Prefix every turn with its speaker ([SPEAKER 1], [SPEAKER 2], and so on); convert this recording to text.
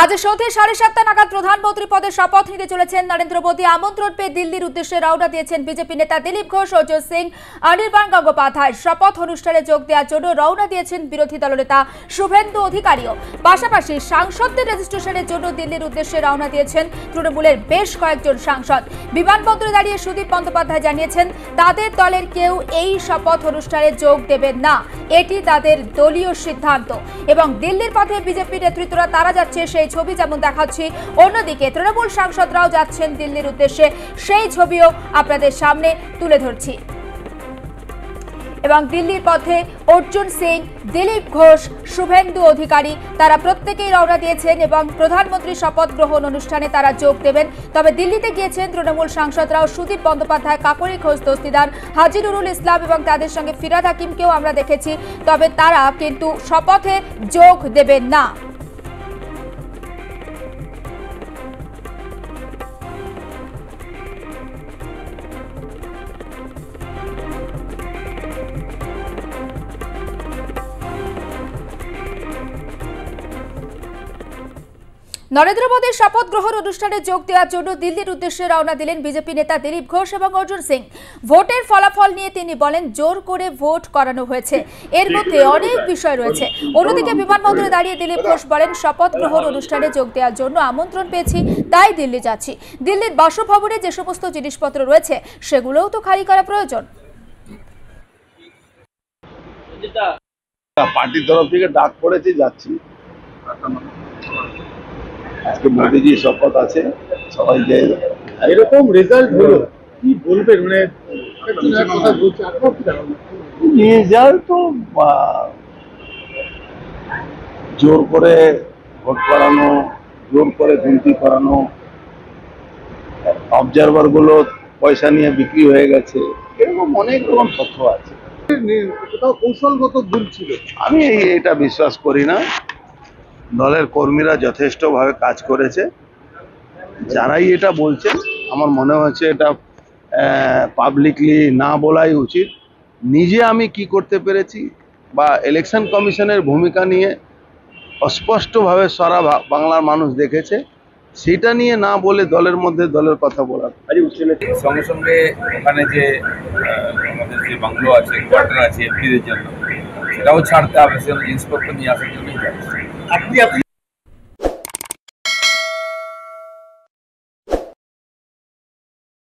[SPEAKER 1] আজ সন্ধে 7:30 নাগাদ প্রধানমন্ত্রী পদে শপথ নিতে চলেছেন নরেন্দ্র মোদী। আমন্ত্রণ পেয়ে দিল্লির উদ্দেশ্যে রওনা দিয়েছেন বিজেপি নেতা দিলীপ ঘোষ, অর্জুন সিং, অনির্বাণ গঙ্গোপাধ্যায়। শপথ অনুষ্ঠানে যোগ দেওয়ার জন্য রওনা দিয়েছেন বিরোধী দলনেতা শুভেন্দু অধিকারীও। পাশাপাশি সাংসদদের রেজিস্ট্রেশনের জন্য দিল্লির উদ্দেশ্যে রওনা দিয়েছেন তৃণমূলের বেশ কয়েকজন সাংসদ। বিমানবন্দরে দাঁড়িয়ে সুদীপ বন্দ্যোপাধ্যায় জানিয়েছেন তাদের দলের কেউ এই শপথ অনুষ্ঠানে যোগ দেবেন না, এটি তাদের দলীয় সিদ্ধান্ত। এবং দিল্লির পথে বিজেপি নেতৃত্বরা তারা যাচ্ছে সেই ছবি যেমন দেখাচ্ছি। অন্যদিকে তৃণমূল সাংসদরাও যাচ্ছেন দিল্লির উদ্দেশ্যে, সেই ছবিও আপনাদের সামনে তুলে ধরছি। এবং দিল্লির পথে অর্জুন সিং, দিলীপ ঘোষ, শুভেন্দু অধিকারী তারা প্রত্যেকেই রওনা দিয়েছেন এবং প্রধানমন্ত্রী শপথ গ্রহণ অনুষ্ঠানে তারা যোগ দেবেন। তবে দিল্লিতে গিয়েছেন তৃণমূল সাংসদরাও। সুদীপ বন্দ্যোপাধ্যায়, কাকলি ঘোষ দস্তিদার, হাজী নুরুল ইসলাম এবং তাদের সঙ্গে ফিরহাদ হাকিমকেও আমরা দেখেছি। তবে তারা কিন্তু শপথে যোগ দেবেন না। নরেন্দ্র মোদীর শপথ গ্রহণ অনুষ্ঠানে যোগ দেওয়ার জন্য দিল্লির উদ্দেশ্যে রওনা দিলেন বিজেপি নেতা দিলীপ ঘোষ এবং অর্জুন সিং। ভোটের ফলাফল নিয়ে তিনি বলেন জোর করে ভোট করানো হয়েছে, এর মধ্যে অনেক বিষয় রয়েছে। অন্যদিকে বিমানবন্দরে দাঁড়িয়ে দিলীপ ঘোষ বলেন শপথ গ্রহণ অনুষ্ঠানে যোগ দেওয়ার জন্য আমন্ত্রণ পেয়েছি, তাই দিল্লি যাচ্ছি। দিল্লির বাসভবনে যে সমস্ত জিনিসপত্র রয়েছে সেগুলোও তো খালি করা প্রয়োজন।
[SPEAKER 2] পার্টির তরফ থেকে ডাক পড়েছে, যাচ্ছি। আজকে মোদীজি শপথ আছে, সবাই যায়।
[SPEAKER 3] এরকম রেজাল্ট হলো, কি বলবেন? মানে
[SPEAKER 2] রেজাল্ট তো জোর করে ভোট করানো, জোর করে গুনতি করানো, অবজারভার গুলো পয়সা নিয়ে বিক্রি হয়ে গেছে, এরকম অনেক রকম তথ্য আছে।
[SPEAKER 3] কোথাও কৌশলগত ভুল ছিল,
[SPEAKER 2] আমি এটা বিশ্বাস করি না। দলের কর্মীরা যথেষ্টভাবে কাজ করেছে। যারাই এটা বলছেন আমার মনে হচ্ছে এটা পাবলিকলি না বলাই উচিত। নিজে আমি কি করতে পেরেছি বা ইলেকশন কমিশনের ভূমিকা নিয়ে অস্পষ্টভাবে সারা বাংলার মানুষ দেখেছে, সেটা নিয়ে না বলে দলের মধ্যে দলের কথা বলার।
[SPEAKER 4] সঙ্গে সঙ্গে ওখানে যে আমাদের যে বাংলো আছে, কোয়ার্টার আছে এমপিদের জন্য, সেটাও ছাড়তে হবে। সেজন্য জিনিসপত্র নিয়ে আসার জন্যই যাচ্ছে।
[SPEAKER 3] আপনি